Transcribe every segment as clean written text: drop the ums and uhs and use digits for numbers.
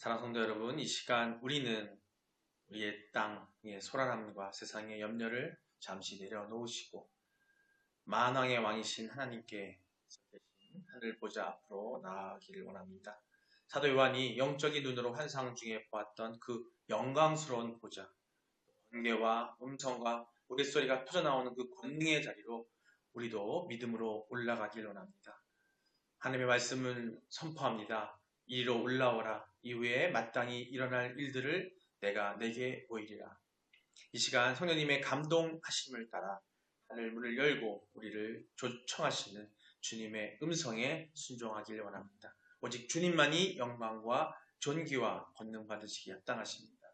사랑하는 성도 여러분, 이 시간 우리는 우리의 땅의 소란함과 세상의 염려를 잠시 내려놓으시고 만왕의 왕이신 하나님께 계신 하늘 보좌 앞으로 나아가기를 원합니다. 사도 요한이 영적인 눈으로 환상 중에 보았던 그 영광스러운 보좌, 번개와 음성과 우레소리가 터져나오는 그 권능의 자리로 우리도 믿음으로 올라가길 원합니다. 하나님의 말씀을 선포합니다. 이리로 올라오라. 이후에 마땅히 일어날 일들을 내가 내게 보이리라. 이 시간 성령님의 감동하심을 따라 하늘 문을 열고 우리를 초청하시는 주님의 음성에 순종하길 원합니다. 오직 주님만이 영광과 존귀와 권능 받으시기 합당하십니다.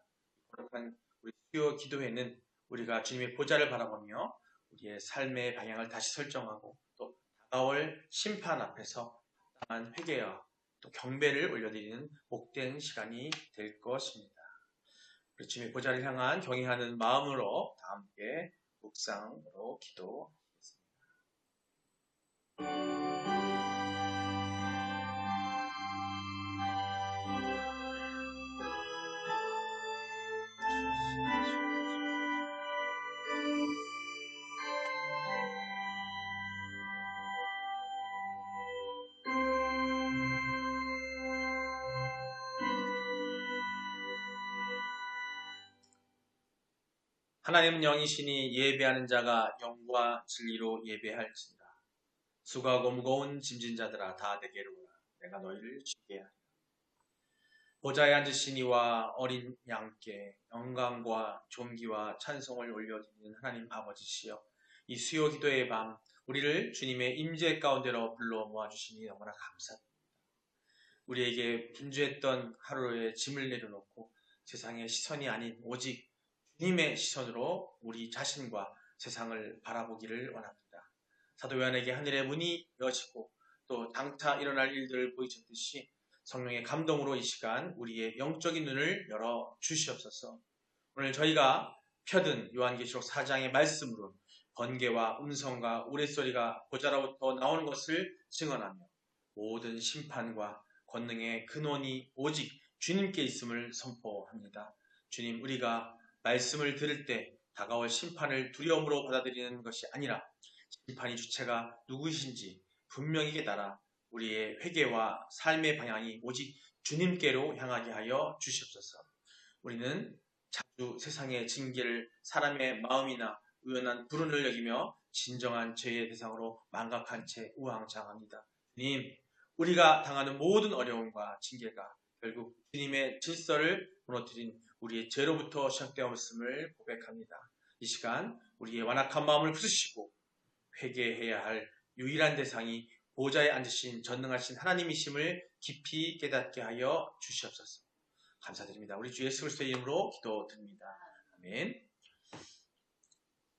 거룩한 우리 수요 기도회는 우리가 주님의 보좌를 바라보며 우리의 삶의 방향을 다시 설정하고 또 다가올 심판 앞에서 합당한 회개와 또 경배를 올려드리는 복된 시간이 될 것입니다. 우리 주님의 보좌를 향한 경외하는 마음으로 다 함께 묵상으로 기도하겠습니다. 하나님은 영이시니 예배하는 자가 영과 진리로 예배할지니라. 수고하고 무거운 짐진 자들아 다 내게로 오라. 내가 너희를 쉬게 하리라. 보좌에 앉으신 이와 어린 양께 영광과 존귀와 찬송을 올려드리는 하나님 아버지시여, 이 수요 기도의 밤 우리를 주님의 임재 가운데로 불러 모아주시니 너무나 감사드립니다. 우리에게 분주했던 하루의 짐을 내려놓고 세상의 시선이 아닌 오직 주님의 시선으로 우리 자신과 세상을 바라보기를 원합니다. 사도 요한에게 하늘의 문이 열어지고 또 당타 일어날 일들을 보이셨듯이 성령의 감동으로 이 시간 우리의 영적인 눈을 열어 주시옵소서. 오늘 저희가 펴든 요한계시록 4장의 말씀으로 번개와 음성과 우레소리가 보좌로부터 나오는 것을 증언하며 모든 심판과 권능의 근원이 오직 주님께 있음을 선포합니다. 주님, 우리가 말씀을 들을 때 다가올 심판을 두려움으로 받아들이는 것이 아니라 심판의 주체가 누구이신지 분명히 깨달아 우리의 회개와 삶의 방향이 오직 주님께로 향하게 하여 주시옵소서. 우리는 자주 세상의 징계를 사람의 마음이나 우연한 불운을 여기며 진정한 죄의 대상으로 망각한 채 우왕좌왕합니다. 주님, 우리가 당하는 모든 어려움과 징계가 결국 주님의 질서를 무너뜨린 우리의 죄로부터 시작되었음을 고백합니다. 이 시간 우리의 완악한 마음을 부수시고 회개해야 할 유일한 대상이 보좌에 앉으신 전능하신 하나님이심을 깊이 깨닫게 하여 주시옵소서. 감사드립니다. 우리 주 예수 그리스도의 이름으로 기도드립니다. 아멘.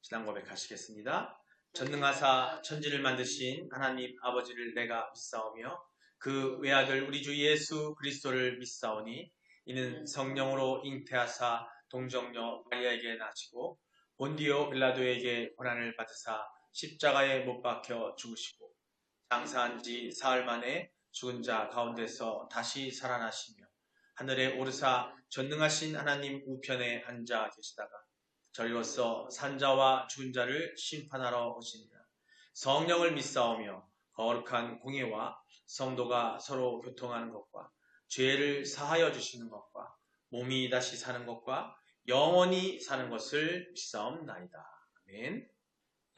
신앙 고백하시겠습니다. 전능하사 천지를 만드신 하나님 아버지를 내가 믿사오며 그 외아들 우리 주 예수 그리스도를 믿사오니 이는 성령으로 잉태하사 동정녀 마리아에게 나시고 본디오 빌라도에게 고난을 받으사 십자가에 못 박혀 죽으시고 장사한 지 사흘 만에 죽은 자 가운데서 다시 살아나시며 하늘에 오르사 전능하신 하나님 우편에 앉아 계시다가 저리로서 산자와 죽은 자를 심판하러 오시니라. 성령을 믿사오며 거룩한 공예와 성도가 서로 교통하는 것과 죄를 사하여 주시는 것과 몸이 다시 사는 것과 영원히 사는 것을 믿사옵나이다. 아멘.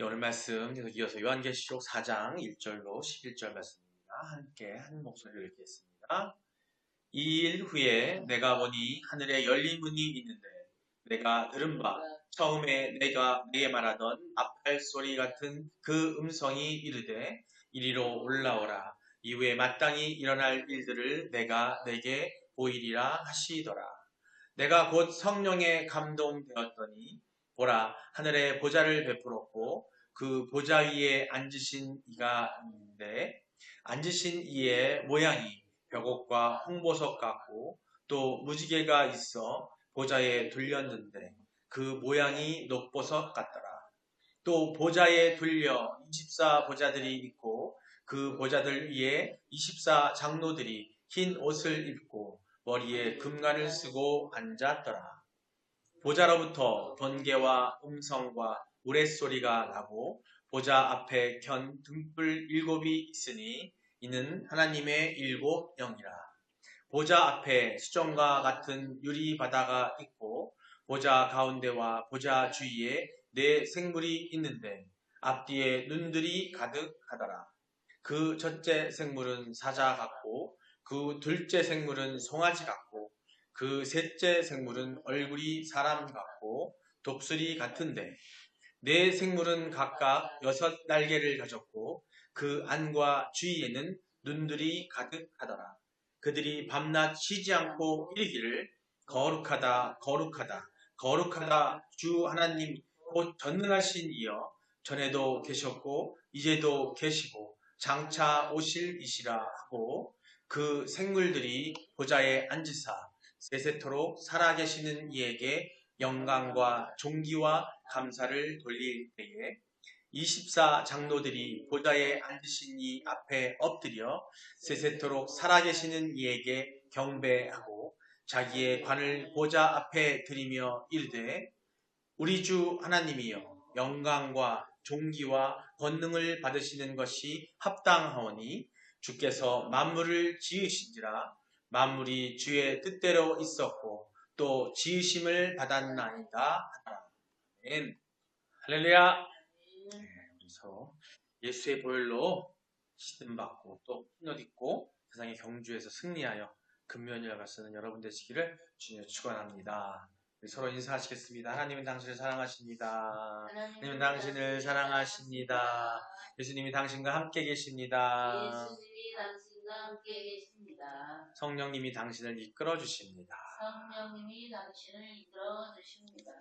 오늘 말씀 계속 이어서 요한계시록 4장 1절로 11절 말씀입니다. 함께 한 목소리로 읽겠습니다. 이 일 후에 내가 보니 하늘에 열린 문이 있는데 내가 들은 바 처음에 내가 내게 말하던 나팔 소리 같은 그 음성이 이르되 이리로 올라오라. 이후에 마땅히 일어날 일들을 내가 내게 보이리라 하시더라. 내가 곧 성령에 감동되었더니 보라, 하늘에 보좌를 베풀었고 그 보좌 위에 앉으신 이가 있는데 앉으신 이의 모양이 벽옥과 홍보석 같고 또 무지개가 있어 보좌에 둘렸는데 그 모양이 녹보석 같더라. 또 보좌에 둘려 24 보좌들이 있고 그 보좌들 위에 24 장로들이 흰 옷을 입고 머리에 금관을 쓰고 앉았더라. 보좌로부터 번개와 음성과 우레소리가 나고 보좌 앞에 켠 등불 7이 있으니 이는 하나님의 7 영이라. 보좌 앞에 수정과 같은 유리 바다가 있고 보좌 가운데와 보좌 주위에 4 생물이 있는데 앞뒤에 눈들이 가득하더라. 그 첫째 생물은 사자 같고 그 둘째 생물은 송아지 같고 그 셋째 생물은 얼굴이 사람 같고 독수리 같은데 4 생물은 각각 6 날개를 가졌고 그 안과 주위에는 눈들이 가득하더라. 그들이 밤낮 쉬지 않고 이르기를 거룩하다 거룩하다 거룩하다 주 하나님 곧 전능하신 이여 전에도 계셨고 이제도 계시고 장차 오실 이시라 하고 그 생물들이 보좌에 앉으사 세세토록 살아계시는 이에게 영광과 존귀와 감사를 돌릴 때에 24 장로들이 보좌에 앉으신 이 앞에 엎드려 세세토록 살아계시는 이에게 경배하고 자기의 관을 보좌 앞에 드리며 이르되 우리 주 하나님이여 영광과 존귀와 권능을 받으시는 것이 합당하오니 주께서 만물을 지으신지라 만물이 주의 뜻대로 있었고 또 지으심을 받았나이다 하더라. 아멘. 할렐루야. 그래서 예수의 보혈로 씻음받고 또 흰옷 입고 세상의 경주에서 승리하여 근면이라고 쓰는 여러분 되시기를 주님의 축원합니다. 서로 인사하시겠습니다. 하나님은 당신을 사랑하십니다. 하나님은 당신을 사랑하십니다. 예수님이 당신과 함께 계십니다. 예수님이 당신과 함께 계십니다. 성령님이 당신을 이끌어 주십니다. 성령님이 당신을 이끌어 주십니다.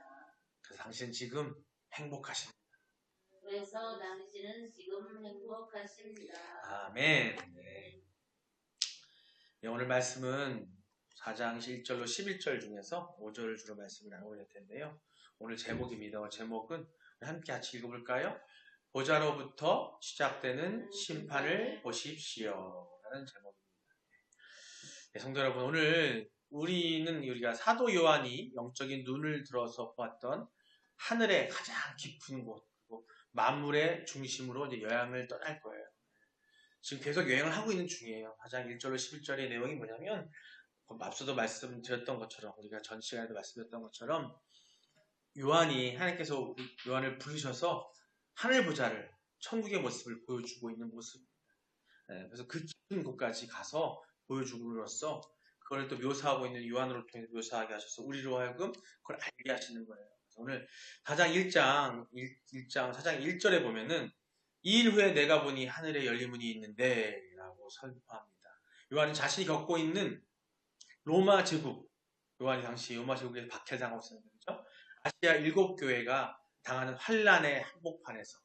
그래서 당신은 지금 행복하십니다. 그래서 당신은 지금 행복하십니다. 아멘. 네. 네, 오늘 말씀은 4장 1절로 11절 중에서 5절을 주로 말씀을 나누게 될 텐데요. 오늘 제목입니다. 제목은 함께 같이 읽어볼까요? 보좌로부터 시작되는 심판을 보십시오. 라는 제목입니다. 네, 성도 여러분, 오늘 우리가 사도 요한이 영적인 눈을 들어서 보았던 하늘의 가장 깊은 곳, 그리고 만물의 중심으로 이제 여행을 떠날 거예요. 지금 계속 여행을 하고 있는 중이에요. 4장 1절로 11절의 내용이 뭐냐면 앞서도 말씀드렸던 것처럼 우리가 전 시간에도 말씀드렸던 것처럼 요한이 하나님께서 요한을 부르셔서 하늘 보좌를 천국의 모습을 보여주고 있는 모습입니다. 그래서 그 깊은 곳까지 가서 보여줌으로써 그걸 또 묘사하고 있는 요한으로 통해서 묘사하게 하셔서 우리로 하여금 그걸 알게 하시는 거예요. 오늘 4장 4장 1절에 보면은 이 일 후에 내가 보니 하늘에 열린 문이 있는데 라고 선포합니다. 요한이 자신이 겪고 있는 로마 제국, 요한이 당시 로마 제국에서 박해당하고 있었는데, 그렇죠? 아시아 7교회가 당하는 환란의 한복판에서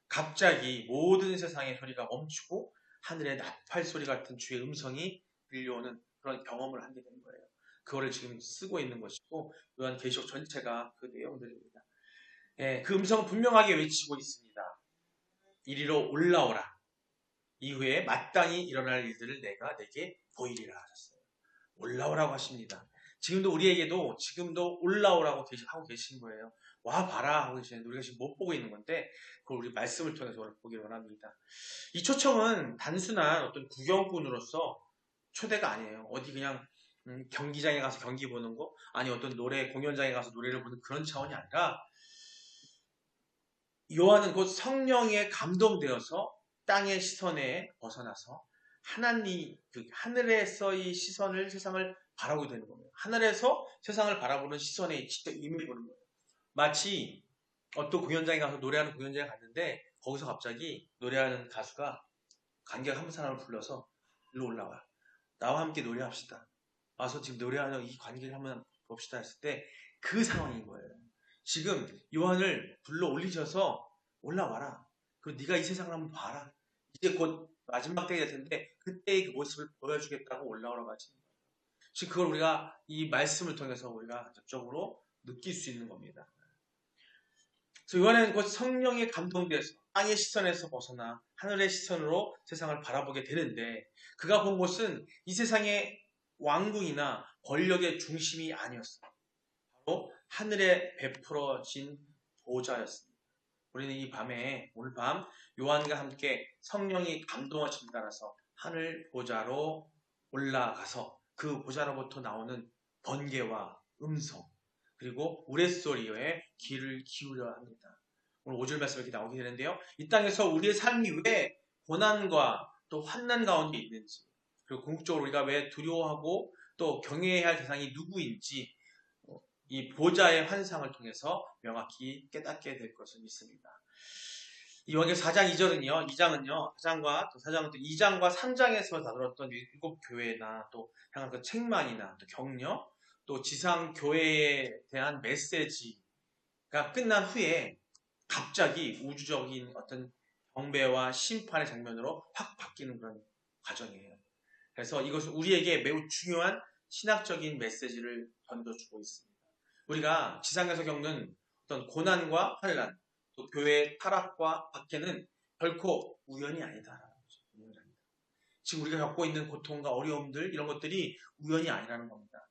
갑자기 모든 세상의 소리가 멈추고 하늘의 나팔 소리 같은 주의 음성이 들려오는 그런 경험을 하게 된 거예요. 그거를 지금 쓰고 있는 것이고 요한계시록 전체가 그 내용들입니다. 예, 그 음성은 분명하게 외치고 있습니다. 이리로 올라오라. 이후에 마땅히 일어날 일들을 내가 내게 보이리라 하셨어요. 올라오라고 하십니다. 지금도 우리에게도 지금도 올라오라고 하고 계신 거예요. 와 봐라 하고 계시는데 우리가 지금 못 보고 있는 건데 그걸 우리 말씀을 통해서 오늘 보기를 원합니다. 이 초청은 단순한 어떤 구경꾼으로서 초대가 아니에요. 어디 그냥 경기장에 가서 경기 보는 거 아니 어떤 노래 공연장에 가서 노래를 보는 그런 차원이 아니라 요한은 곧 성령에 감동되어서 땅의 시선에 벗어나서 하나님, 하늘에서의 시선을 세상을 바라보게 되는 겁니다. 하늘에서 세상을 바라보는 시선에 진짜 의미를 보는 거예요. 마치 어떤 공연장에 가서 노래하는 공연장에 갔는데 거기서 갑자기 노래하는 가수가 관객 한 사람을 불러서 일로 올라와. 나와 함께 노래합시다. 와서 지금 노래하는 이 관객을 한번 봅시다 했을 때 그 상황인 거예요. 지금 요한을 불러 올리셔서 올라와라. 그리고 네가 이 세상을 한번 봐라. 이제 곧 마지막 때가 될 텐데 그때의 그 모습을 보여주겠다고 올라오라고 하시는 거예요. 지금 그걸 우리가 이 말씀을 통해서 우리가 직접적으로 느낄 수 있는 겁니다. 그래서 요한은 곧 성령에 감동돼서 땅의 시선에서 벗어나 하늘의 시선으로 세상을 바라보게 되는데 그가 본 곳은 이 세상의 왕궁이나 권력의 중심이 아니었습니다. 바로 하늘에 베풀어진 보좌였습니다. 우리는 이 밤에 오늘 밤 요한과 함께 성령이 감동하심에 따라서 하늘 보좌로 올라가서 그 보좌로부터 나오는 번개와 음성 그리고 우레소리에 귀를 기울여야 합니다. 오늘 5절 말씀 이렇게 나오게 되는데요. 이 땅에서 우리의 삶이 왜 고난과 또 환난 가운데 있는지 그리고 궁극적으로 우리가 왜 두려워하고 또 경외해야 할 대상이 누구인지 이 보좌의 환상을 통해서 명확히 깨닫게 될 것을 믿습니다. 요한계시록 4장 2절은요, 4장과 2장과 3장에서 다뤘던 일곱 교회나 또 향한 그 책망이나 또 격려, 또 지상 교회에 대한 메시지가 끝난 후에 갑자기 우주적인 어떤 경배와 심판의 장면으로 확 바뀌는 그런 과정이에요. 그래서 이것은 우리에게 매우 중요한 신학적인 메시지를 던져주고 있습니다. 우리가 지상에서 겪는 어떤 고난과 환난, 또 교회의 타락과 박해는 결코 우연이 아니다라는 거죠. 우연이 아니다. 지금 우리가 겪고 있는 고통과 어려움들 이런 것들이 우연이 아니라는 겁니다.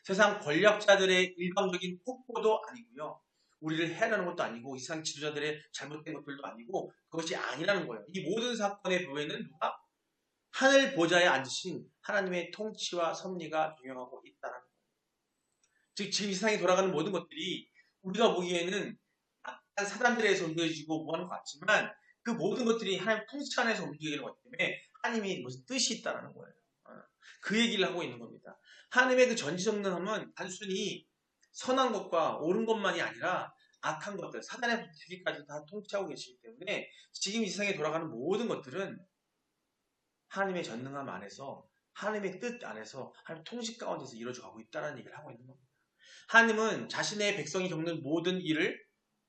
세상 권력자들의 일방적인 폭포도 아니고요. 우리를 해하려는 것도 아니고 이 세상 지도자들의 잘못된 것들도 아니고 그것이 아니라는 거예요. 이 모든 사건의 보에는 누가? 하늘 보좌에 앉으신 하나님의 통치와 섭리가 경영하고 있다는 거예요. 즉 지금 이 세상에 돌아가는 모든 것들이 우리가 보기에는 약간 사람들에 의해서 움직여지고 뭐하는 것 같지만 그 모든 것들이 하나님 통치 안에서 움직이는 것 때문에 하나님이 무슨 뜻이 있다는 거예요. 그 얘기를 하고 있는 겁니다. 하나님의 그 전지전능함은 단순히 선한 것과 옳은 것만이 아니라 악한 것들, 사단의 부귀까지 다 통치하고 계시기 때문에 지금 이 세상에 돌아가는 모든 것들은 하나님의 전능함 안에서 하나님의 뜻 안에서 하나님 통치 가운데서 이루어져 가고 있다는 얘기를 하고 있는 겁니다. 하나님은 자신의 백성이 겪는 모든 일을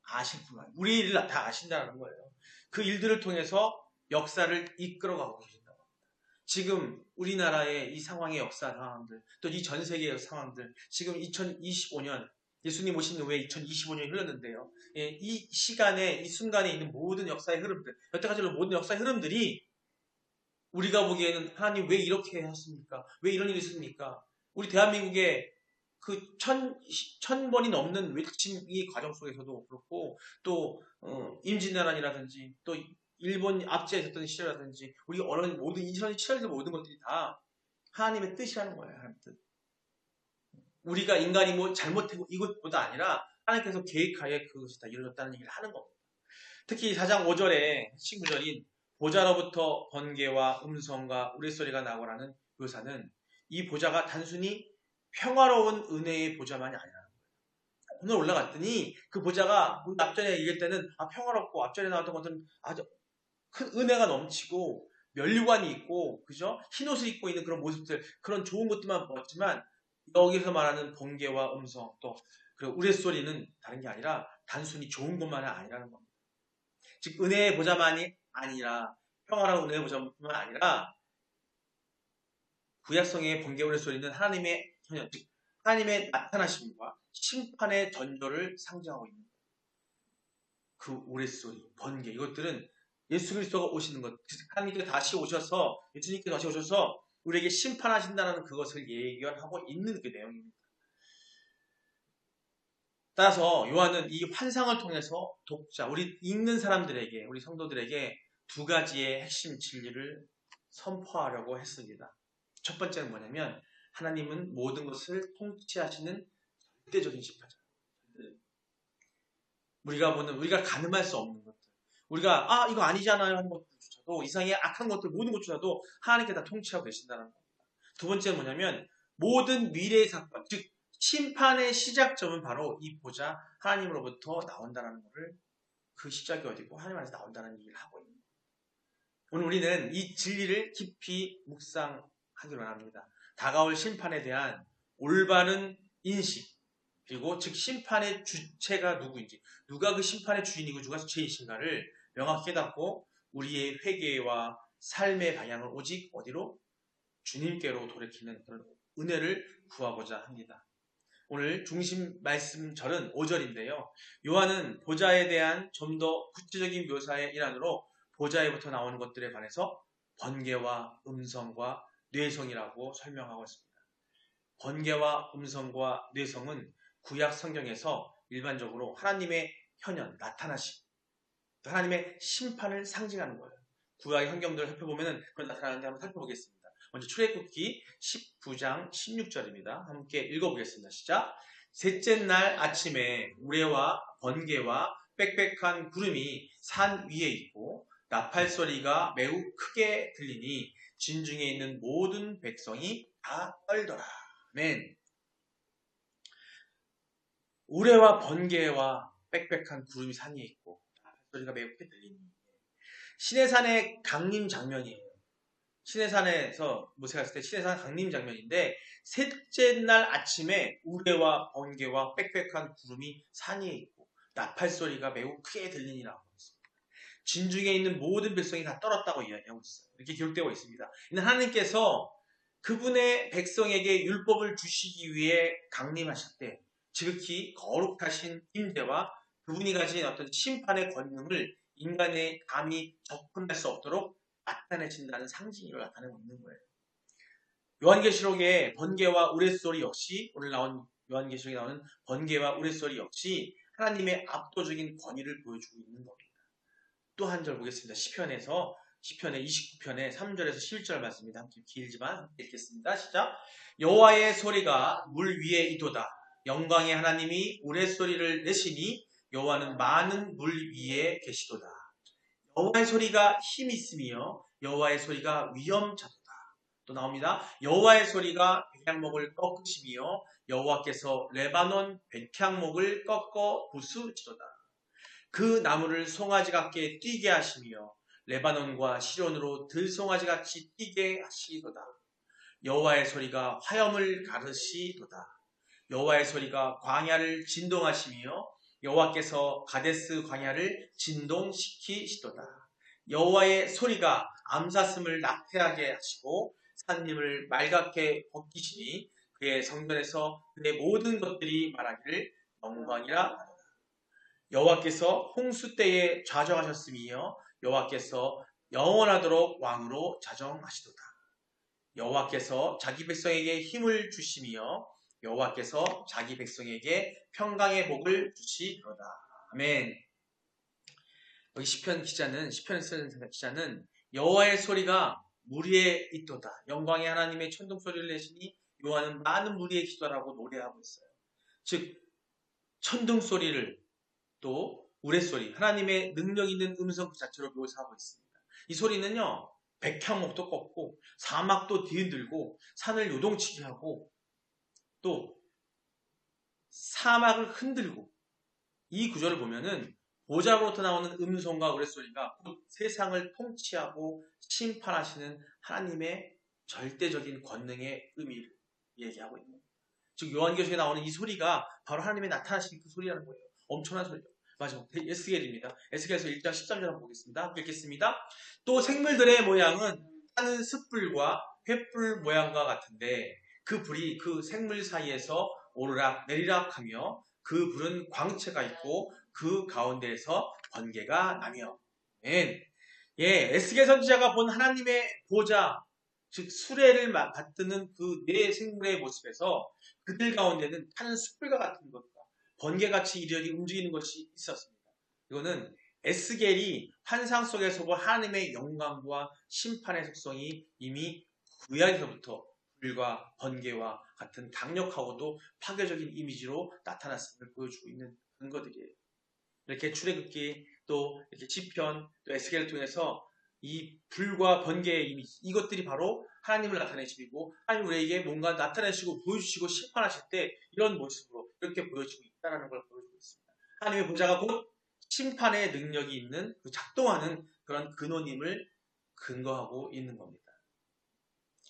아실 뿐만 아니라 우리 일을 다 아신다는 거예요. 그 일들을 통해서 역사를 이끌어가고 계신다고 합니다. 지금 우리나라의 이 상황의 역사 상황들, 또 이 전 세계의 상황들, 지금 2025년 예수님 오신 후에 2025년이 흘렀는데요. 이 시간에 이 순간에 있는 모든 역사의 흐름들, 여태까지로 모든 역사의 흐름들이 우리가 보기에는 하나님 왜 이렇게 하셨습니까? 왜 이런 일이 있습니까? 우리 대한민국의 그 천 번이 넘는 외침이 과정 속에서도 그렇고 또 임진왜란이라든지 또 일본 압제에 있었던 시절이라든지 우리 어려운 모든 2017년의 모든 것들이 다 하나님의 뜻이라는 거예요. 하나님의 뜻. 우리가 인간이 뭐 잘못하고 이것보다 아니라 하나님께서 계획하에 그것이 다 이루어졌다는 얘기를 하는 겁니다. 특히 4장 5절에 핵심 구절인 보좌로부터 번개와 음성과 우레소리가 나고라는 묘사는 이 보좌가 단순히 평화로운 은혜의 보좌만이 아니라는 거예요. 오늘 올라갔더니 그 보좌가 앞전에 얘기할 때는 평화롭고 앞전에 나왔던 것들은 아주 큰 은혜가 넘치고 면류관이 있고 그죠? 흰옷을 입고 있는 그런 모습들 그런 좋은 것들만 보았지만 여기서 말하는 번개와 음성 또 그리고 우레소리는 다른 게 아니라 단순히 좋은 것만은 아니라는 겁니다. 즉 은혜의 보좌만이 아니라 평화로운 은혜의 보좌뿐만 아니라 구약성의 번개 우레소리는 하나님의 현현 즉 하나님의 나타나심과 심판의 전조를 상징하고 있는 거예요. 그 우레소리, 번개 이것들은 예수 그리스도가 오시는 것, 하나님께서 다시 오셔서 예수님께서 다시 오셔서 우리에게 심판하신다는 그것을 예견하고 있는 그 내용입니다. 따라서 요한은 이 환상을 통해서 독자, 우리 읽는 사람들에게, 우리 성도들에게 두 가지의 핵심 진리를 선포하려고 했습니다. 첫 번째는 뭐냐면 하나님은 모든 것을 통치하시는 절대적인 심판자. 우리가 가늠할 수 없는 것들. 우리가 이거 아니잖아요 하는 것들조차도 이상의 악한 것들 모든 것조차도 하나님께 다 통치하고 계신다는 겁니다. 두 번째는 뭐냐면 모든 미래의 사건, 즉 심판의 시작점은 바로 이 보좌 하나님으로부터 나온다는 것을 그 시작이 어디고 하나님 안에서 나온다는 얘기를 하고 있는 거예요. 오늘 우리는 이 진리를 깊이 묵상하기로 합니다. 다가올 심판에 대한 올바른 인식 그리고 즉 심판의 주체가 누구인지 누가 그 심판의 주인이고 누가 주체이신가를 명확히 깨닫고 우리의 회개와 삶의 방향을 오직 어디로? 주님께로 돌이키는 그런 은혜를 구하고자 합니다. 오늘 중심 말씀 절은 5절인데요. 요한은 보좌에 대한 좀 더 구체적인 묘사의 일환으로 보좌에부터 나오는 것들에 관해서 번개와 음성과 뇌성이라고 설명하고 있습니다. 번개와 음성과 뇌성은 구약 성경에서 일반적으로 하나님의 현현, 나타나심, 하나님의 심판을 상징하는 거예요. 구약의 성경들을 살펴보면 그런 나타나는데 한번 살펴보겠습니다. 먼저 출애굽기 19장 16절입니다. 함께 읽어보겠습니다. 시작. 셋째 날 아침에 우레와 번개와 빽빽한 구름이 산 위에 있고 나팔 소리가 매우 크게 들리니 진중에 있는 모든 백성이 다 떨더라. 아멘. 우레와 번개와 빽빽한 구름이 산 위에 있고 나팔 소리가 매우 크게 들리니 시내산의 강림 장면이에요. 시내산에서 모세가 갔을 때 시내산 강림 장면인데 셋째 날 아침에 우레와 번개와 빽빽한 구름이 산 위에 있고 나팔 소리가 매우 크게 들리니라고 했습니다. 진중에 있는 모든 백성이 다 떨었다고 이야기하고 있어요. 이렇게 기록되고 있습니다. 이는 하나님께서 그분의 백성에게 율법을 주시기 위해 강림하실 때 지극히 거룩하신 임재와 그분이 가진 어떤 심판의 권능을 인간의 감히 접근할 수 없도록 나타내진다는 상징으로 나타내고 있는 거예요. 요한계시록의 번개와 우레소리 역시 오늘 나온 요한계시록에 나오는 번개와 우레소리 역시 하나님의 압도적인 권위를 보여주고 있는 겁니다. 또 한 절 보겠습니다. 시편의 29편의 3절에서 11절 말씀입니다. 함께 길지만 함께 읽겠습니다. 시작. 여호와의 소리가 물 위에 있도다. 영광의 하나님이 우레소리를 내시니 여호와는 많은 물 위에 계시도다. 여호와의 소리가 힘이 있으며 여호와의 소리가 위엄차도다. 또 나옵니다. 여호와의 소리가 백향목을 꺾으시며 여호와께서 레바논 백향목을 꺾어 부수시도다. 그 나무를 송아지 같게 뛰게 하시며 레바논과 시론으로 들송아지같이 뛰게 하시도다. 여호와의 소리가 화염을 가르시도다. 여호와의 소리가 광야를 진동하시며 여호와께서 가데스 광야를 진동시키시도다. 여호와의 소리가 암사슴을 낙태하게 하시고 산림을 맑게 벗기시니 그의 성전에서 그의 모든 것들이 말하기를 영광이라 하도다. 여호와께서 홍수 때에 좌정하셨으며 여호와께서 영원하도록 왕으로 자정하시도다. 여호와께서 자기 백성에게 힘을 주시며 여호와께서 자기 백성에게 평강의 복을 주시리로다. 아멘. 여기 시편을 쓰는 기자는 여호와의 소리가 물 위에 있도다. 영광의 하나님의 천둥 소리를 내시니 여호와는 많은 물 위에 기도하라고 노래하고 있어요. 즉 천둥 소리를 또 우레소리, 하나님의 능력 있는 음성 그 자체로 묘사하고 있습니다. 이 소리는요, 백향목도 꺾고 사막도 뒤흔들고 산을 요동치게 하고 또 사막을 흔들고 이 구절을 보면은 보좌로부터 나오는 음성과 우레소리가 곧 세상을 통치하고 심판하시는 하나님의 절대적인 권능의 의미를 얘기하고 있는 거예요. 즉 요한계시록에 나오는 이 소리가 바로 하나님의 나타나신 그 소리라는 거예요. 엄청난 소리죠. 마지막 에스겔입니다. 에스겔에서 1장 13절 한번 보겠습니다. 읽겠습니다. 또 생물들의 모양은 타는 숯불과 횃불 모양과 같은데 그 불이 그 생물 사이에서 오르락 내리락 하며 그 불은 광채가 있고 그 가운데에서 번개가 나며. 예, 에스겔 선지자가 본 하나님의 보좌, 즉 수레를 받드는 그 네 생물의 모습에서 그들 가운데는 타는 숯불과 같은 것과 번개같이 이리저리 움직이는 것이 있었습니다. 이거는 에스겔이 환상 속에서 본 하나님의 영광과 심판의 속성이 이미 구약에서부터 불과 번개와 같은 강력하고도 파괴적인 이미지로 나타났음을 보여주고 있는 근거들이에요. 이렇게 출애굽기 또 이렇게 시편 또 에스겔을 통해서 이 불과 번개의 이미지 이것들이 바로 하나님을 나타내시고 하나님 우리에게 뭔가 나타내시고 보여주시고 심판하실 때 이런 모습으로 이렇게 보여지고 있다는 걸 보여주고 있습니다. 하나님의 보좌가 곧 심판의 능력이 있는 작동하는 그런 근원임을 근거하고 있는 겁니다.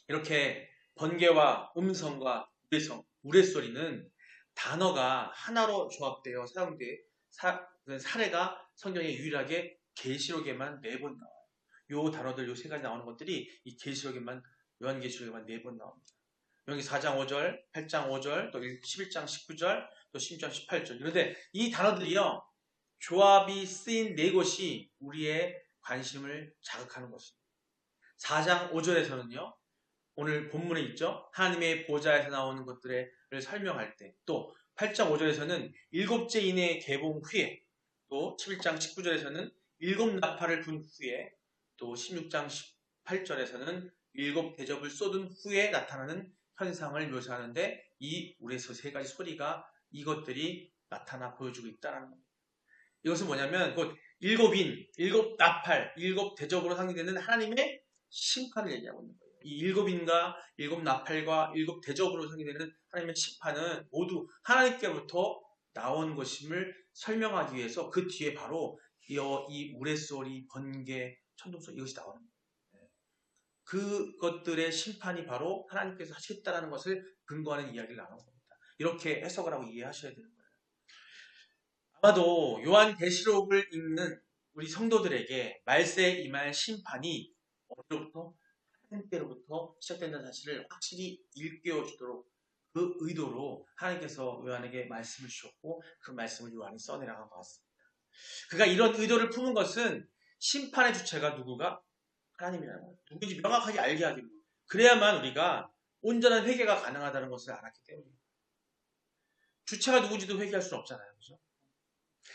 이렇게 번개와 음성과 우레소리는 단어가 하나로 조합되어 사용돼 사례가 성경에 유일하게 계시록에만 4번 나와요. 요 단어들 요 3가지 나오는 것들이 이 계시록에만 요한계시록에만 4번 나옵니다. 여기 4장 5절, 8장 5절, 또 11장 19절, 또 10장 18절. 그런데 이 단어들이요 조합이 쓰인 4곳이 우리의 관심을 자극하는 것입니다. 4장 5절에서는요 오늘 본문에 있죠. 하나님의 보좌에서 나오는 것들을 설명할 때, 또 8장 5절에서는 일곱째 인의 개봉 후에, 또 11장 19절에서는 일곱 나팔을 분 후에, 또 16장 18절에서는 일곱 대접을 쏟은 후에 나타나는 현상을 묘사하는데, 이 우레소 세 가지 소리가 이것들이 나타나 보여주고 있다는 겁니다. 이것은 뭐냐면 곧 일곱 인, 일곱 나팔, 일곱 대접으로 상징되는 하나님의 심판을 얘기하고 있는 거예요. 이 일곱 인과 일곱 나팔과 일곱 대접으로 상징되는 하나님의 심판은 모두 하나님께로부터 나온 것임을 설명하기 위해서 그 뒤에 바로 이 우레소리, 번개, 천둥소리 이것이 나오는 거예요. 그것들의 심판이 바로 하나님께서 하시겠다는 것을 근거하는 이야기를 나누는 겁니다. 이렇게 해석을 하고 이해하셔야 되는 거예요. 아마도 요한계시록을 읽는 우리 성도들에게 말세에 임할 심판이 어디로부터? 하나님께로부터 시작된다는 사실을 확실히 일깨워 주도록 그 의도로 하나님께서 요한에게 말씀을 주셨고 그 말씀을 요한이 써내려간 것 같습니다. 그가 이런 의도를 품은 것은 심판의 주체가 누구가? 하나님이라는 거예요. 누군지 명확하게 알게 하기 위해. 그래야만 우리가 온전한 회개가 가능하다는 것을 알았기 때문입니다. 주체가 누군지도 회개할 수는 없잖아요. 그죠?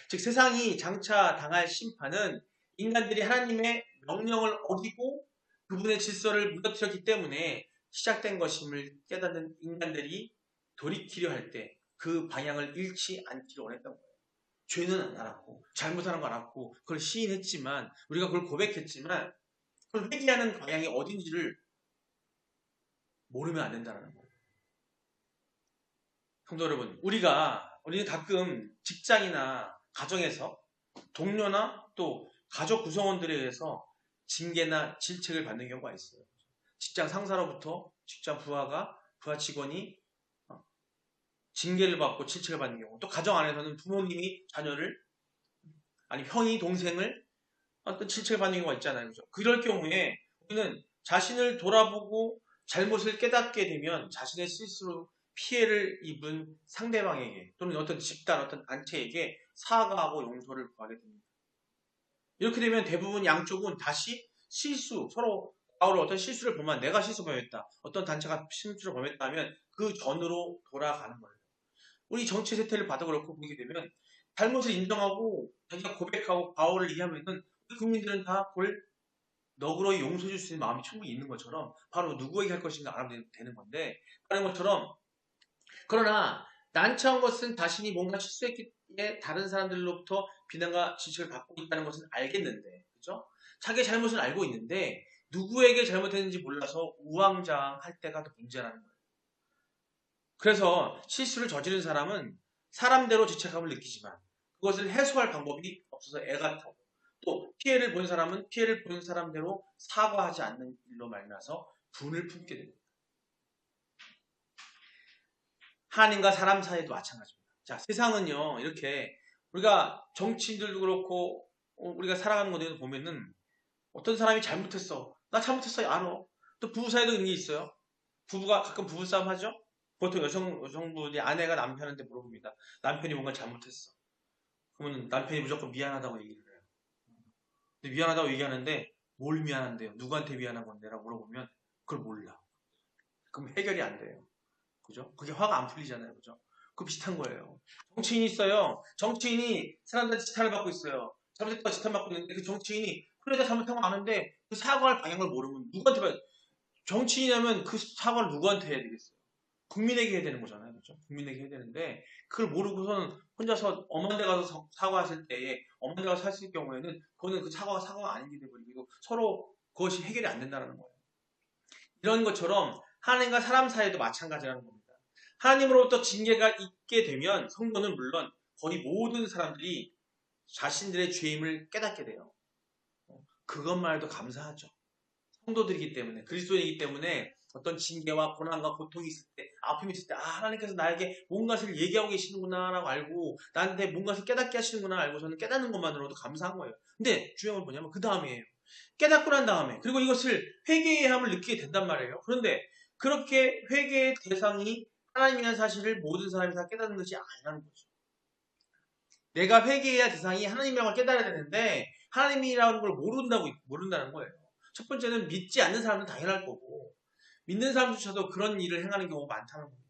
즉 세상이 장차 당할 심판은 인간들이 하나님의 명령을 어기고 그분의 질서를 무너뜨렸기 때문에 시작된 것임을 깨닫는 인간들이 돌이키려 할 때 그 방향을 잃지 않기를 원했던 거예요. 죄는 안 알았고 잘못하는 거 알았고 그걸 시인했지만 우리가 그걸 고백했지만 그걸 회개하는 방향이 어딘지를 모르면 안 된다는 거예요. 성도 여러분, 우리는 가끔 직장이나 가정에서 동료나 또 가족 구성원들에 의해서 징계나 질책을 받는 경우가 있어요. 직장 상사로부터 직장 부하 직원이 징계를 받고 질책을 받는 경우, 또 가정 안에서는 부모님이 자녀를 아니 형이 동생을 어떤 질책을 받는 경우가 있잖아요. 그죠? 그럴 경우에 우리는 자신을 돌아보고 잘못을 깨닫게 되면 자신의 실수로 피해를 입은 상대방에게 또는 어떤 집단, 어떤 단체에게 사과하고 용서를 구하게 됩니다. 이렇게 되면 대부분 양쪽은 다시 서로 과거로 어떤 실수를 범한 내가 실수 범했다. 어떤 단체가 실수를 범했다면 그 전으로 돌아가는 거예요. 우리 정치 세태를 봐도 그렇고 보게 되면 잘못을 인정하고 자기가 고백하고 과오를 이해하면은 국민들은 다 그걸 너그러이 용서해 줄 수 있는 마음이 충분히 있는 것처럼 바로 누구에게 할 것인가 알아보면 되는 건데 하는 것처럼 그러나 난처한 것은 자신이 뭔가 실수했기에 다른 사람들로부터 비난과 지적을 받고 있다는 것은 알겠는데 그죠? 자기의 잘못을 알고 있는데 누구에게 잘못했는지 몰라서 우왕좌왕할 때가 더 문제라는 거예요. 그래서 실수를 저지른 사람은 사람대로 죄책감을 느끼지만 그것을 해소할 방법이 없어서 애가 타고 또 피해를 본 사람은 피해를 본 사람대로 사과하지 않는 일로 말미암아서 분을 품게 됩니다. 하나님과 사람 사이도 마찬가지입니다. 자, 세상은요 이렇게 우리가 정치인들도 그렇고 우리가 살아가는 것에도 보면은 어떤 사람이 잘못했어. 나 잘못했어요. 알아. 또 부부 사이도 이런 게 있어요. 부부가 가끔 부부싸움 하죠. 보통 여성분이 아내가 남편한테 물어봅니다. 남편이 뭔가 잘못했어. 그러면 남편이 무조건 미안하다고 얘기를 해요. 근데 미안하다고 얘기하는데 뭘 미안한데요? 누구한테 미안한 건데? 라고 물어보면 그걸 몰라. 그럼 해결이 안 돼요. 그죠? 그게 화가 안 풀리잖아요. 그죠? 그 비슷한 거예요. 정치인이 있어요. 정치인이 사람들한테 지탄을 받고 있어요. 잘못했다고 지탄받고 있는데 그 정치인이 그래 내가 잘못한 거 아는데 그 사과할 방향을 모르면 누구한테 봐요? 정치인이라면 그 사과를 누구한테 해야 되겠어요? 국민에게 해야 되는 거잖아요. 그죠? 국민에게 해야 되는데 그걸 모르고서는 혼자서 엄한 데 가서 사과하실 때에 엄한 데 가서 하실 경우에는 그거는 그 사과가 아니게 돼버리고 서로 그것이 해결이 안 된다는 거예요. 이런 것처럼 하나님과 사람 사이에도 마찬가지라는 겁니다. 하나님으로부터 징계가 있게 되면 성도는 물론 거의 모든 사람들이 자신들의 죄임을 깨닫게 돼요. 그것만 해도 감사하죠. 성도들이기 때문에 그리스도인이기 때문에 어떤 징계와 고난과 고통이 있을 때 아픔이 있을 때 하나님께서 나에게 뭔가를 얘기하고 계시는구나 라고 알고 나한테 뭔가를 깨닫게 하시는구나 알고 저는 깨닫는 것만으로도 감사한 거예요. 근데 중요한 건 뭐냐면 그 다음이에요. 깨닫고 난 다음에 그리고 이것을 회개의 함을 느끼게 된단 말이에요. 그런데 그렇게 회개의 대상이 하나님이라는 사실을 모든 사람이 다 깨닫는 것이 아니라는 거죠. 내가 회개해야 대상이 하나님이라는 걸 깨달아야 되는데 하나님이라는 걸 모른다는 거예요. 첫 번째는 믿지 않는 사람은 당연할 거고 믿는 사람조차도 그런 일을 행하는 경우가 많다는 겁니다.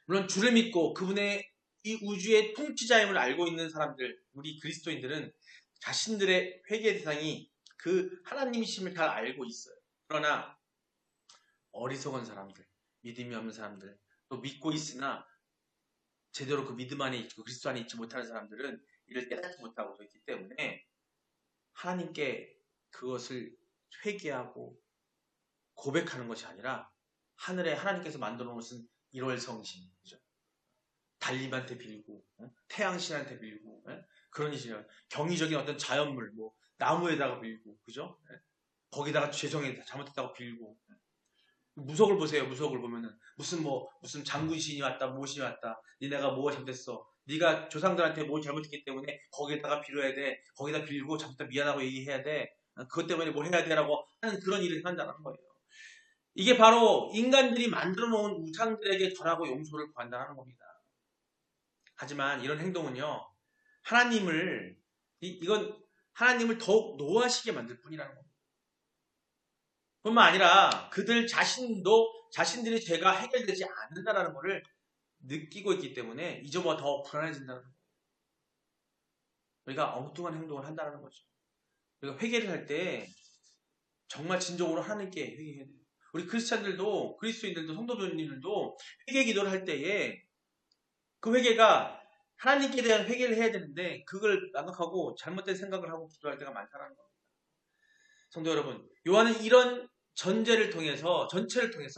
물론 주를 믿고 그분의 이 우주의 통치자임을 알고 있는 사람들, 우리 그리스도인들은 자신들의 회개 대상이 그 하나님이심을 잘 알고 있어요. 그러나 어리석은 사람들, 믿음이 없는 사람들, 또 믿고 있으나 제대로 그 믿음 안에 있고 그리스도 안에 있지 못하는 사람들은 이를 깨닫지 못하고 있기 때문에 하나님께 그것을 회개하고 고백하는 것이 아니라 하늘에 하나님께서 만들어 놓으신 일월성신, 그죠? 달님한테 빌고, 태양신한테 빌고, 그런 이시죠. 경이적인 어떤 자연물, 뭐 나무에다가 빌고, 그죠? 거기다가 죄송해 잘못했다고 빌고. 무속을 보세요. 무속을 보면은 무슨 장군신이 왔다, 무엇이 왔다. 니네가 뭐가 잘못했어. 네가 조상들한테 뭐 잘못했기 때문에 거기에다가 빌어야 돼. 거기다 빌고 잘못했다 미안하고 얘기해야 돼. 그것 때문에 뭘 해야 되라고 하는 그런 일을 한다는 거예요. 이게 바로 인간들이 만들어 놓은 우상들에게 절하고 용서를 구한다는 겁니다. 하지만 이런 행동은요, 이건 하나님을 더욱 노하시게 만들 뿐이라는 겁니다. 뿐만 아니라 그들 자신도 자신들의 죄가 해결되지 않는다는 것을 느끼고 있기 때문에 이제보다 더 불안해진다는 거예요. 우리가 엉뚱한 행동을 한다는 거죠. 우리가 회개를 할 때 정말 진정으로 하나님께 회개해야 돼요. 우리 크리스찬들도, 그리스도인들도, 성도님들도 회개 기도를 할 때에 그 회개가 하나님께 대한 회개를 해야 되는데 그걸 망각하고 잘못된 생각을 하고 기도할 때가 많다는 겁니다. 성도 여러분, 요한은 이런 전체를 통해서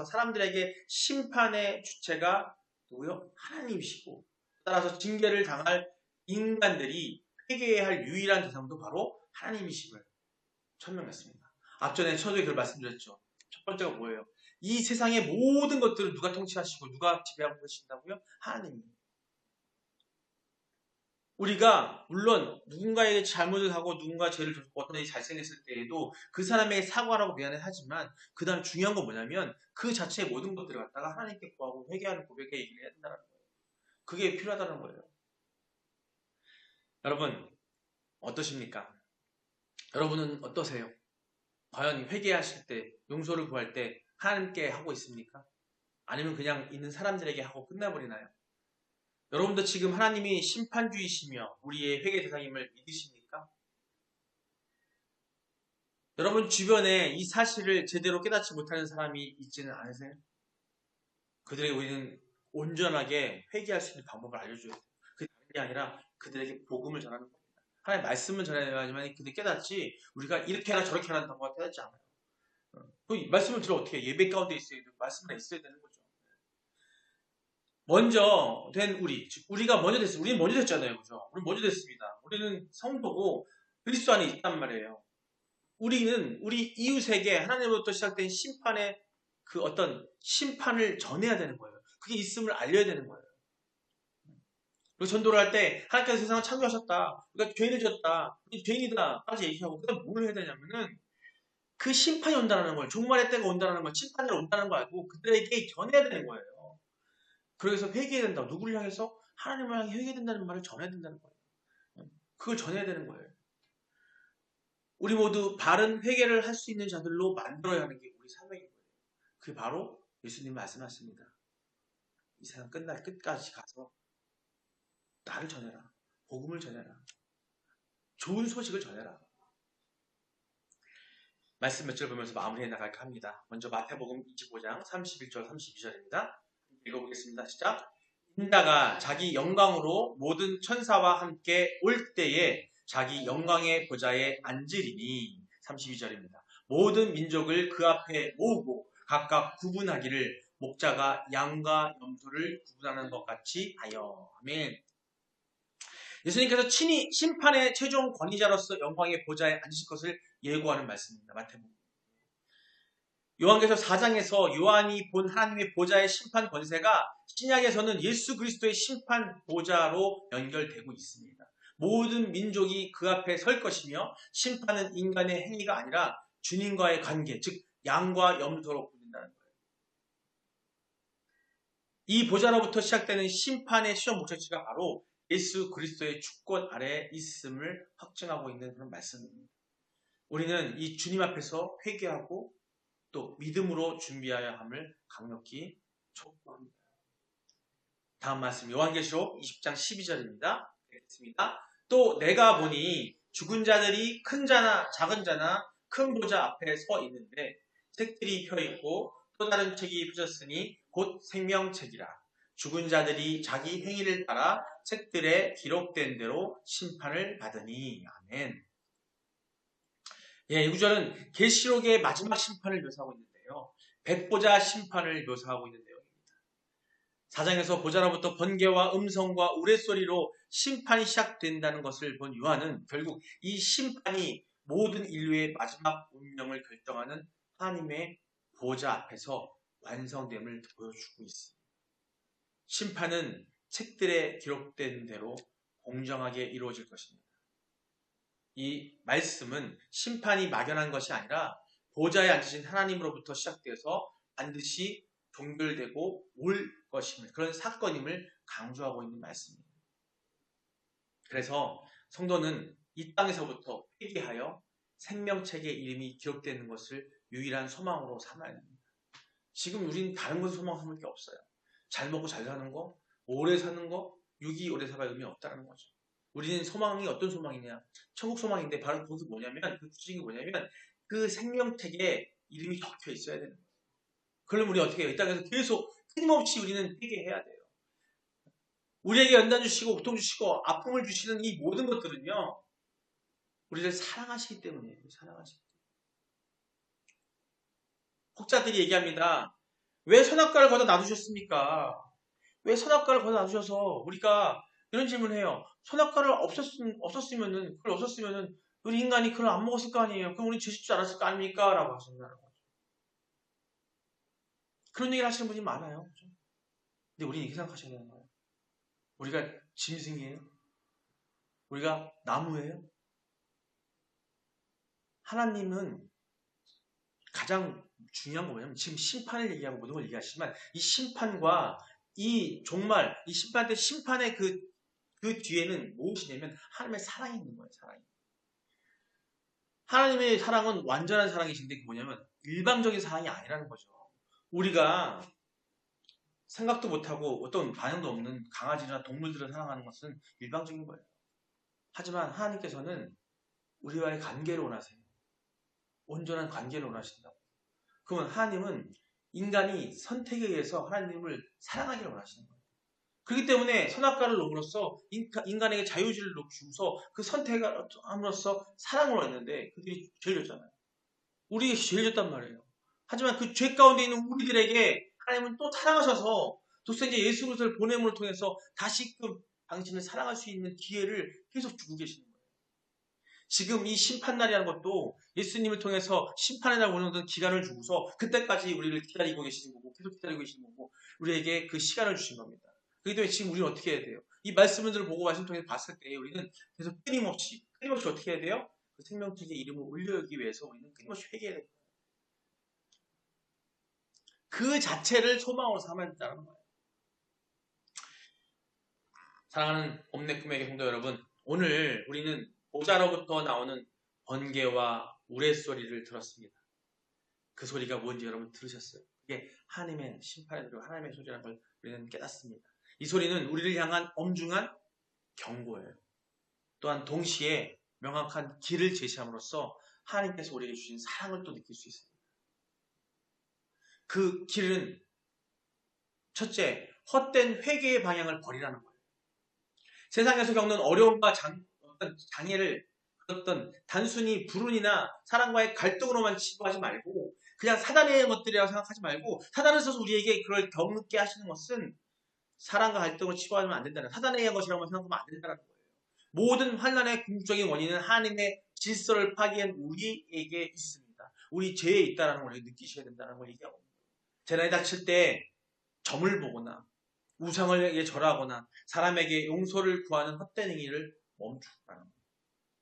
사람들에게 심판의 주체가 누구요? 하나님이시고 따라서 징계를 당할 인간들이 회개해야 할 유일한 대상도 바로 하나님이심을 천명했습니다. 앞전에 서두에 그걸 말씀드렸죠. 첫 번째가 뭐예요? 이 세상의 모든 것들을 누가 통치하시고 누가 지배하고 계신다고요? 하나님입니다. 우리가 물론 누군가에게 잘못을 하고 누군가 죄를 졌고 어떤 일이 잘생겼을 때에도 그 사람에게 사과하고 미안해 하지만 그 다음 중요한 건 뭐냐면 그 자체의 모든 것들을 갖다가 하나님께 구하고 회개하는 고백의 얘기를 해야 된다는 거예요. 그게 필요하다는 거예요. 여러분 어떠십니까? 여러분은 어떠세요? 과연 회개하실 때 용서를 구할 때 하나님께 하고 있습니까? 아니면 그냥 있는 사람들에게 하고 끝나버리나요? 여러분도 지금 하나님이 심판주이시며 우리의 회개 대상임을 믿으십니까? 여러분 주변에 이 사실을 제대로 깨닫지 못하는 사람이 있지는 않으세요? 그들에게 우리는 온전하게 회개할 수 있는 방법을 알려줘야 돼요. 그게 다른 게 아니라 그들에게 복음을 전하는 겁니다. 하나님 말씀을 전해야 하지만 그들이 깨닫지 우리가 이렇게 하라 저렇게 하라는 거 깨닫지 않아요. 그 말씀을 들어 어떻게 예배 가운데 있어야 돼요? 말씀을 있어야 되는 거죠. 먼저 된 우리가 먼저 됐어요. 우리는 먼저 됐잖아요. 그죠? 우리 먼저 됐습니다. 우리는 성도고 그리스도 안에 있단 말이에요. 우리는 우리 이웃에게 하나님으로부터 시작된 심판의 그 어떤 심판을 전해야 되는 거예요. 그게 있음을 알려야 되는 거예요. 그리고 전도를 할 때 하나님께서 세상을 창조하셨다. 우리가 죄인을 졌다. 죄인이다. 까지 얘기하고 그다음 뭘 해야 되냐면은 그 심판이 온다는 걸, 종말의 때가 온다는 걸, 심판이 온다는 걸 알고 그들에게 전해야 되는 거예요. 그래서 회개해야 된다. 누구를 향해서? 하나님을 향해 회개해야 된다는 말을 전해야 된다는 거예요. 그걸 전해야 되는 거예요. 우리 모두 바른 회개를 할 수 있는 자들로 만들어야 하는 게 우리 사명인 거예요. 그게 바로 예수님이 말씀하십니다. 이 세상 끝날 끝까지 가서 나를 전해라. 복음을 전해라. 좋은 소식을 전해라. 말씀 몇 절 보면서 마무리해 나갈까 합니다. 먼저 마태복음 25장 31절 32절입니다. 읽어보겠습니다. 시작. 인자가 자기 영광으로 모든 천사와 함께 올 때에 자기 영광의 보좌에 앉으리니 32절입니다. 모든 민족을 그 앞에 모으고 각각 구분하기를 목자가 양과 염소를 구분하는 것 같이 하여. 아멘. 예수님께서 친히 심판의 최종 권위자로서 영광의 보좌에 앉으실 것을 예고하는 말씀입니다. 마태복음. 요한계시록 4장에서 요한이 본 하나님의 보좌의 심판 권세가 신약에서는 예수 그리스도의 심판 보좌로 연결되고 있습니다. 모든 민족이 그 앞에 설 것이며 심판은 인간의 행위가 아니라 주님과의 관계, 즉 양과 염소로 부른다는 거예요. 이 보좌로부터 시작되는 심판의 시험 목적지가 바로 예수 그리스도의 주권 아래에 있음을 확증하고 있는 그런 말씀입니다. 우리는 이 주님 앞에서 회개하고 또 믿음으로 준비하여야 함을 강력히 촉구합니다. 다음 말씀 요한계시록 20장 12절입니다. 읽겠습니다. 또 내가 보니 죽은 자들이 큰 자나 작은 자나 큰 보좌 앞에 서 있는데 책들이 펴 있고 또 다른 책이 펴졌으니 곧 생명책이라. 죽은 자들이 자기 행위를 따라 책들에 기록된 대로 심판을 받으니. 아멘. 예, 이 구절은 계시록의 마지막 심판을 묘사하고 있는데요. 백보자 심판을 묘사하고 있는 내용입니다. 4장에서 보좌로부터 번개와 음성과 우레소리로 심판이 시작된다는 것을 본 요한은 결국 이 심판이 모든 인류의 마지막 운명을 결정하는 하나님의 보좌 앞에서 완성됨을 보여주고 있습니다. 심판은 책들에 기록된 대로 공정하게 이루어질 것입니다. 이 말씀은 심판이 막연한 것이 아니라 보좌에 앉으신 하나님으로부터 시작돼서 반드시 종결되고 올 것임을, 그런 사건임을 강조하고 있는 말씀입니다. 그래서 성도는 이 땅에서부터 회개하여 생명책에 이름이 기록되는 것을 유일한 소망으로 삼아야 합니다. 지금 우리는 다른 것을 소망 삼을 게 없어요. 잘 먹고 잘 사는 거, 오래 사는 거, 육이 오래 살아야 의미 없다는 거죠. 우리는 소망이 어떤 소망이냐? 천국 소망인데 바로 그것이 뭐냐면, 그 구직이 뭐냐면 그 생명책에 이름이 적혀 있어야 되는 거예요. 그러면 우리 어떻게 해요? 이 땅에서 계속 끊임없이 우리는 회개해야 돼요. 우리에게 연단 주시고 고통 주시고 아픔을 주시는 이 모든 것들은요, 우리를 사랑하시기 때문이에요. 사랑하시기 때문에. 혹자들이 얘기합니다. 왜 선악과를 걷어 놔두셨습니까? 왜 선악과를 걷어 놔두셔서 우리가 이런 질문을 해요. 선악과를 없었으면은 우리 인간이 그걸 안 먹었을 거 아니에요. 그럼 우리 죄짓지 않았을 거 아닙니까? 라고 하신다는 거죠. 그런 얘기를 하시는 분이 많아요. 그렇죠? 근데 우리는 이렇게 생각하셔야 되는 거예요. 우리가 짐승이에요? 우리가 나무예요? 하나님은 가장 중요한 거 뭐냐면 지금 심판을 얘기하고 모든 걸 얘기하시지만 이 심판과 이 종말, 이 심판 때 심판의 그 뒤에는 무엇이냐면 하나님의 사랑이 있는 거예요. 사랑이. 하나님의 사랑은 완전한 사랑이신데 그게 뭐냐면 일방적인 사랑이 아니라는 거죠. 우리가 생각도 못하고 어떤 반응도 없는 강아지나 동물들을 사랑하는 것은 일방적인 거예요. 하지만 하나님께서는 우리와의 관계를 원하세요. 온전한 관계를 원하신다고. 그러면 하나님은 인간이 선택에 의해서 하나님을 사랑하기를 원하시는 거예요. 그렇기 때문에 선악과를 놓음으로써 인간에게 자유의지를 주셔서 그 선택을 함으로써 사랑을 원했는데 그들이 죄를 졌잖아요. 우리에게 죄를 졌단 말이에요. 하지만 그 죄 가운데 있는 우리들에게 하나님은 또 사랑하셔서 독생자 예수 그리스도를 보냄으로 통해서 다시금 당신을 사랑할 수 있는 기회를 계속 주고 계시는 거예요. 지금 이 심판날이라는 것도 예수님을 통해서 심판의 날 오는 기간을 주고서 그때까지 우리를 기다리고 계시는 거고 계속 기다리고 계시는 거고 우리에게 그 시간을 주신 겁니다. 그렇기 때문에 지금 우리는 어떻게 해야 돼요? 이 말씀을 보고 말씀 통해서 봤을 때 우리는 계속 끊임없이 어떻게 해야 돼요? 그 생명책의 이름을 올려주기 위해서 우리는 끊임없이 회개해야 됩니다. 그 자체를 소망으로 삼아야 된다는 거예요. 사랑하는 봄내 꿈에게 성도 여러분, 오늘 우리는 보좌로부터 나오는 번개와 우레소리를 들었습니다. 그 소리가 뭔지 여러분 들으셨어요? 그게 하나님의 심판이 그리고 하나님의 소리라는 걸 우리는 깨닫습니다. 이 소리는 우리를 향한 엄중한 경고예요. 또한 동시에 명확한 길을 제시함으로써 하나님께서 우리에게 주신 사랑을 또 느낄 수 있습니다. 그 길은 첫째, 헛된 회개의 방향을 버리라는 거예요. 세상에서 겪는 어려움과 어떤 장애를 어떤 단순히 불운이나 사람과의 갈등으로만 치부하지 말고 그냥 사단의 것들이라고 생각하지 말고 사단을 써서 우리에게 그걸 겪게 하시는 것은 사랑과 갈등으로 치부하면 안 된다는 사단에 의한 것이라고 생각하면 안 된다는 거예요. 모든 환난의 궁극적인 원인은 하나님의 질서를 파괴한 우리에게 있습니다. 우리 죄에 있다는 걸 느끼셔야 된다는 걸 얘기하고 있습니다. 재난이 닥칠 때 점을 보거나 우상을 절하거나 사람에게 용서를 구하는 헛된 행위를 멈추라는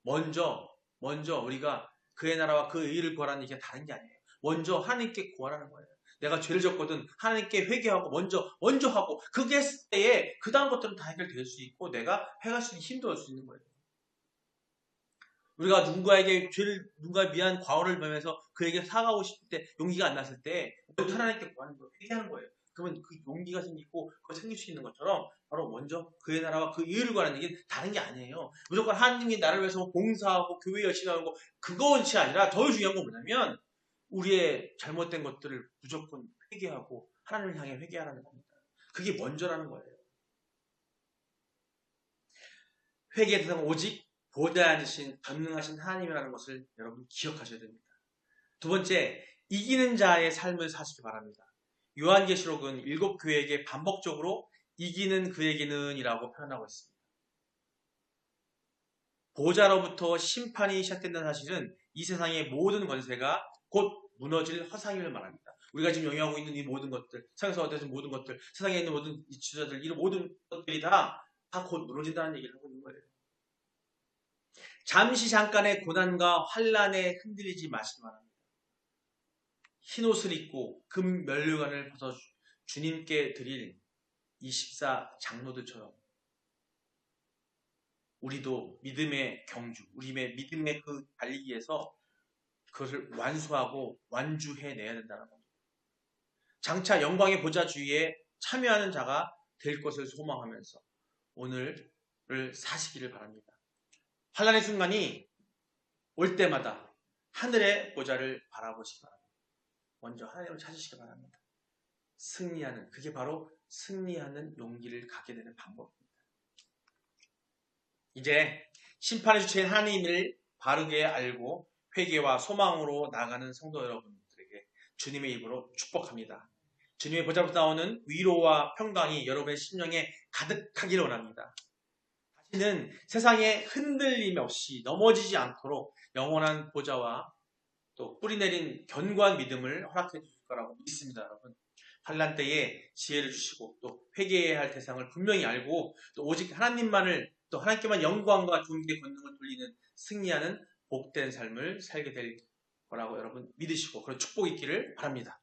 거예요. 먼저 우리가 그의 나라와 그 의를 구하라는 얘기가 다른 게 아니에요. 먼저 하나님께 구하라는 거예요. 내가 죄를 졌거든 하나님께 회개하고 먼저 하고 그게 했을 때에 그 다음 것들은 다 해결될 수 있고 내가 해갈 수 있는 힘도 얻을 수 있는 거예요. 우리가 누군가에게 누군가 미안 과오를 범해서 그에게 사과하고 싶을 때 용기가 안 났을 때 하나님께 구하는 거 회개하는 거예요. 그러면 그 용기가 생기고 그거 생길 수 있는 것처럼 바로 먼저 그의 나라와 그 의를 구하는 얘기는 다른 게 아니에요. 무조건 하나님이 나를 위해서 봉사하고 교회 열심히 하는 거 그것이 아니라 더 중요한 건 뭐냐면 우리의 잘못된 것들을 무조건 회개하고 하나님을 향해 회개하라는 겁니다. 그게 먼저라는 거예요. 회개의 대상은 오직 보좌에 앉으신 전능하신 하나님이라는 것을 여러분 기억하셔야 됩니다. 두 번째, 이기는 자의 삶을 사시기 바랍니다. 요한계시록은 7교회에게 반복적으로 이기는 그에게는 이라고 표현하고 있습니다. 보좌로부터 심판이 시작된다는 사실은 이 세상의 모든 권세가 곧 무너질 허상임을 말합니다. 우리가 지금 영위하고 있는 이 모든 것들, 세상에서 얻어진 모든 것들, 세상에 있는 모든 이 지도자들, 이런 모든 것들이 다 곧 무너진다는 얘기를 하고 있는 거예요. 잠시 잠깐의 고난과 환란에 흔들리지 마시기 바랍니다. 흰옷을 입고 금 면류관을 벗어 주님께 드릴 24 장로들처럼 우리도 믿음의 경주, 우리의 믿음의 그 달리기에서 그것을 완수하고 완주해내야 된다는 겁니다. 장차 영광의 보좌 주위에 참여하는 자가 될 것을 소망하면서 오늘을 사시기를 바랍니다. 환란의 순간이 올 때마다 하늘의 보좌를 바라보시기 바랍니다. 먼저 하나님을 찾으시기 바랍니다. 승리하는, 그게 바로 승리하는 용기를 갖게 되는 방법입니다. 이제 심판의 주체인 하나님을 바르게 알고 회개와 소망으로 나가는 성도 여러분들에게 주님의 입으로 축복합니다. 주님의 보좌로부터 나오는 위로와 평강이 여러분의 심령에 가득하기를 원합니다. 다시는 세상에 흔들림 없이 넘어지지 않도록 영원한 보좌와 또 뿌리내린 견고한 믿음을 허락해 주실 거라고 믿습니다. 여러분, 환난 때에 지혜를 주시고 또 회개해야 할 대상을 분명히 알고 또 오직 하나님만을 또 하나님께만 영광과 존귀의 권능을 돌리는 승리하는 복된 삶을 살게 될 거라고 여러분 믿으시고 그런 축복이 있기를 바랍니다.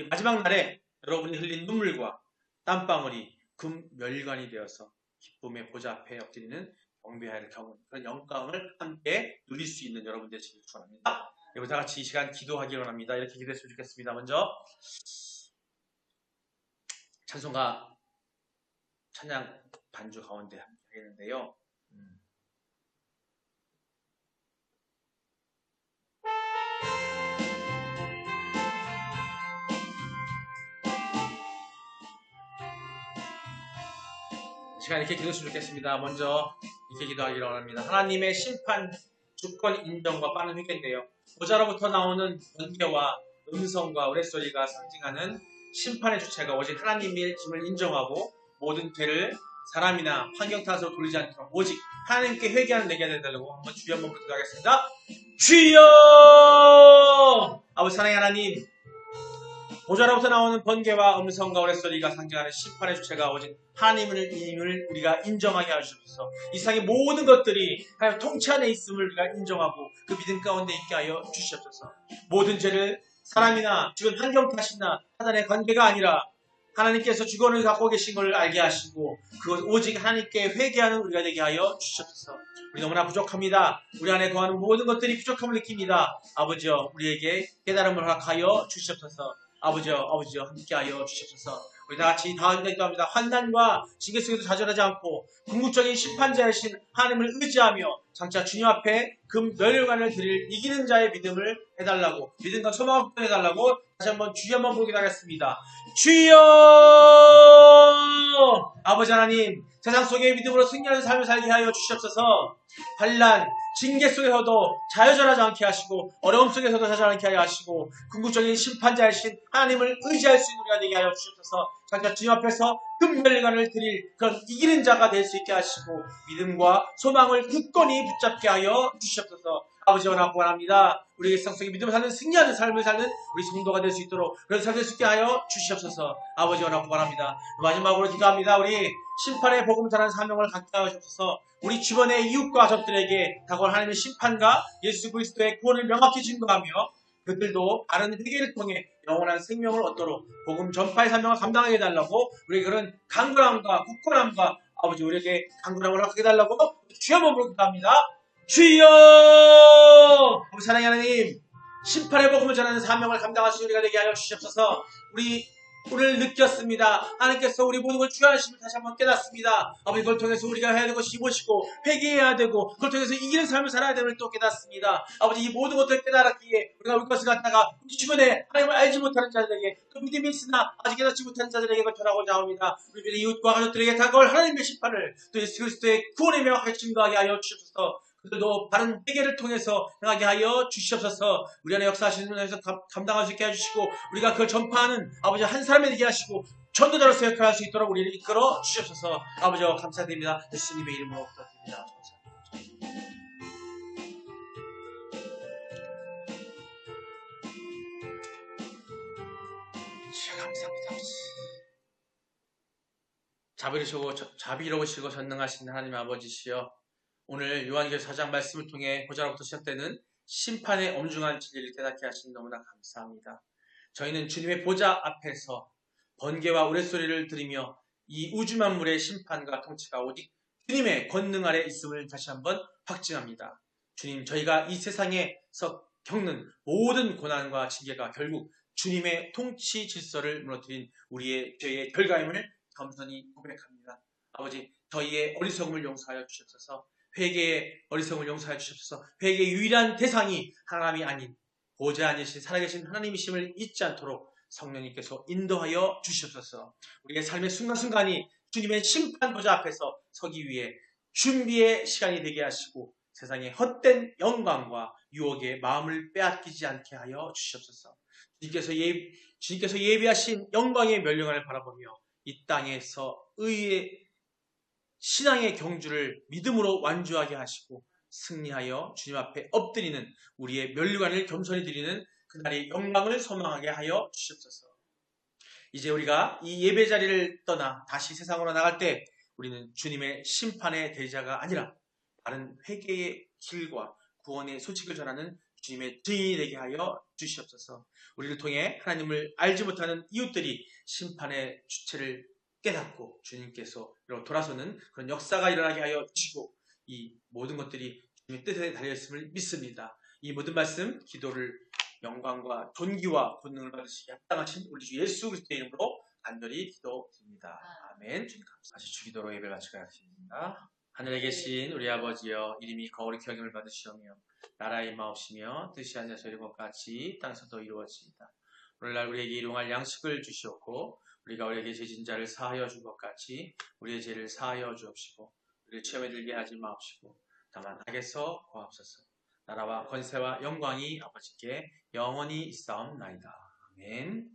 마지막 날에 여러분이 흘린 눈물과 땀방울이 금 멸관이 되어서 기쁨의 보좌 앞에 엎드리는 경배할 경험, 그런 영광을 함께 누릴 수 있는 여러분 되시길 축원합니다. 여러분 다 같이 이 시간 기도하기를 원합니다. 이렇게 기도했으면 좋겠습니다. 먼저 찬송가 찬양 반주 가운데 함께 하겠는데요. 이 시간 이렇게 기도했으면 좋겠습니다. 먼저 이렇게 기도하기를 원합니다. 하나님의 심판, 주권 인정과 빠른 회개인데요. 보좌로부터 나오는 번개와 음성과 우레소리가 상징하는 심판의 주체가 오직 하나님의 짐을 인정하고 모든 죄를 사람이나 환경 탓으로 돌리지 않도록 오직 하나님께 회개하는 내게 해달라고 한번 주여 한번 부탁하겠습니다. 주여! 아버지 사랑의 하나님, 보좌로부터 나오는 번개와 음성과 우레소리가 상징하는 심판의 주체가 오직 하나님을 우리가 인정하게 하시옵소서. 이 세상의 모든 것들이 하나님 통치 안에 있음을 우리가 인정하고 그 믿음 가운데 있게 하여 주시옵소서. 모든 죄를 사람이나 주변 환경 탓이나 사단의 관계가 아니라 하나님께서 주권을 갖고 계신 것을 알게 하시고 그것 오직 하나님께 회개하는 우리가 되게 하여 주시옵소서. 우리 너무나 부족합니다. 우리 안에 거하는 모든 것들이 부족함을 느낍니다. 아버지여, 우리에게 깨달음을 허락하여 주시옵소서. 아버지여 함께하여 주시옵소서. 우리 다같이 다음 기도합니다. 환난과 징계 속에도 좌절하지 않고 궁극적인 심판자이신 하나님을 의지하며 장차 주님 앞에 금 멸관을 드릴 이기는 자의 믿음을 해달라고, 믿음과 소망을 해달라고 다시 한번 주여 한번 부르게 하겠습니다. 주여! 아버지 하나님, 세상 속에 믿음으로 승리하는 삶을 살게 하여 주시옵소서. 환난, 징계 속에서도 좌절하지 않게 하시고 어려움 속에서도 좌절하지 않게 하시고 궁극적인 심판자이신 하나님을 의지할 수 있는 우리가 되게 하여 주시옵소서. 장차 주님 앞에서 금멸관을 드릴 그런 이기는 자가 될 수 있게 하시고 믿음과 소망을 굳건히 붙잡게 하여 주시옵소서. 아버지와 나원합니다. 우리의 세상 속에 믿음을 사는 승리하는 삶을 사는 우리 성도가 될 수 있도록 그런 삶을 될 수 있게 하여 주시옵소서. 아버지와 나원합니다. 마지막으로 기도합니다. 우리 심판의 복음 전하는 사명을 갖게 하여 주옵소서. 우리 주변의 이웃과 가족들에게 다가올 하나님의 심판과 예수 그리스도의 구원을 명확히 증거하며 그들도 바른 회개를 통해 영원한 생명을 얻도록 복음 전파의 사명을 감당하게 해달라고 우리에게 그런 강건함과 굳건함과 아버지 우리에게 강건함을 허락하게 해달라고 주여 한번 부탁합니다. 주여! 우리 사랑의 하나님, 심판의 복음을 전하는 사명을 감당할 수 있는 우리가 되게 하여 주시옵소서. 우리 오늘 느꼈습니다. 하나님께서 우리 모든 걸 주하심을 다시 한번 깨닫습니다. 아버지, 그걸 통해서 우리가 해야 되는 것이 무엇이고 회개해야 되고 그걸 통해서 이기는 삶을 살아야 됨을 또 깨닫습니다. 아버지, 이 모든 것들을 깨달았기에 우리가 우리 것을 갖다가 우리 주변에 하나님을 알지 못하는 자들에게, 또 믿음이 있으나 아직 깨닫지 못하는 자들에게 그걸 전하고자 합니다. 우리 주변의 이웃과 가족들에게 다가올 하나님의 심판을, 또 예수 그리스도의 구원의 명확하게 증거하게 하여 주시옵소서. 그들도 바른 회개를 통해서 행하게 하여 주시옵소서. 우리 안에 역사하시는 분에서 감당할 수 있게 해주시고, 우리가 그걸 전파하는 아버지 한 사람이 되게 하시고 전도자로서 역할할 수 있도록 우리를 이끌어 주시옵소서. 아버지와 감사드립니다. 예수님의 이름으로 부탁드립니다. 감사합니다. 자비로우시고 전능하신 하나님 아버지시여, 오늘 요한계시록 4장 말씀을 통해 보좌로부터 시작되는 심판의 엄중한 진리를 깨닫게 하신 너무나 감사합니다. 저희는 주님의 보좌 앞에서 번개와 우레소리를 들으며 이 우주 만물의 심판과 통치가 오직 주님의 권능 아래 있음을 다시 한번 확증합니다. 주님, 저희가 이 세상에서 겪는 모든 고난과 징계가 결국 주님의 통치 질서를 무너뜨린 우리의 죄의 결과임을 겸손히 고백합니다. 아버지, 저희의 어리석음을 용서하여 주시옵소서. 회개의 어리석음을 용서하여 주시옵소서. 회개의 유일한 대상이 하나님이 아닌 보좌 아니신 살아계신 하나님이심을 잊지 않도록 성령님께서 인도하여 주시옵소서. 우리의 삶의 순간순간이 주님의 심판 보좌 앞에서 서기 위해 준비의 시간이 되게 하시고, 세상의 헛된 영광과 유혹의 마음을 빼앗기지 않게 하여 주시옵소서. 주님께서 예비하신 영광의 멸령을 바라보며 이 땅에서 의의 신앙의 경주를 믿음으로 완주하게 하시고 승리하여 주님 앞에 엎드리는 우리의 면류관을 겸손히 드리는 그날의 영광을 소망하게 하여 주시옵소서. 이제 우리가 이 예배 자리를 떠나 다시 세상으로 나갈 때 우리는 주님의 심판의 대리자가 아니라 바른 회개의 길과 구원의 소식을 전하는 주님의 증인이 되게 하여 주시옵소서. 우리를 통해 하나님을 알지 못하는 이웃들이 심판의 주체를 깨닫고 주님께서 돌아서는 그런 역사가 일어나게 하여 주시고, 이 모든 것들이 주님의 뜻에 달려있음을 믿습니다. 이 모든 말씀, 기도를 영광과 존귀와 권능을 받으시기 합당하신 우리 주 예수 그리스도의 이름으로 간절히 기도드립니다. 아멘. 주님 감사합니다. 다시 주기도로 예배를 마치겠습니다. 하늘에 계신 우리 아버지여, 이름이 거룩히 여김을 받으시오며 나라의 마옵시며 뜻이 하늘에서 이룬 것 같이 땅에서도 이루어지이다. 오늘날 우리에게 일용할 양식을 주시옵고, 우리가 우리에게 죄진 자를 사하여 준 것 같이 우리의 죄를 사하여 주옵시고, 우리를 시험에 들게 하지 마옵시고 다만 악에서 구하옵소서. 나라와 권세와 영광이 아버지께 영원히 있사옵나이다. 아멘.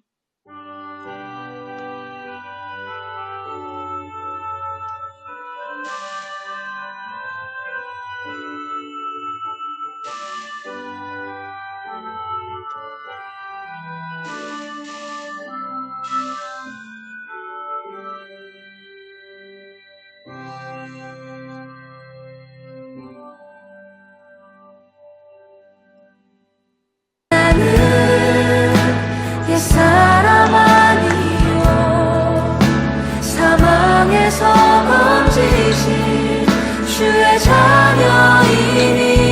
옛사람 아니요 사망에서 건지신 주의 자녀이니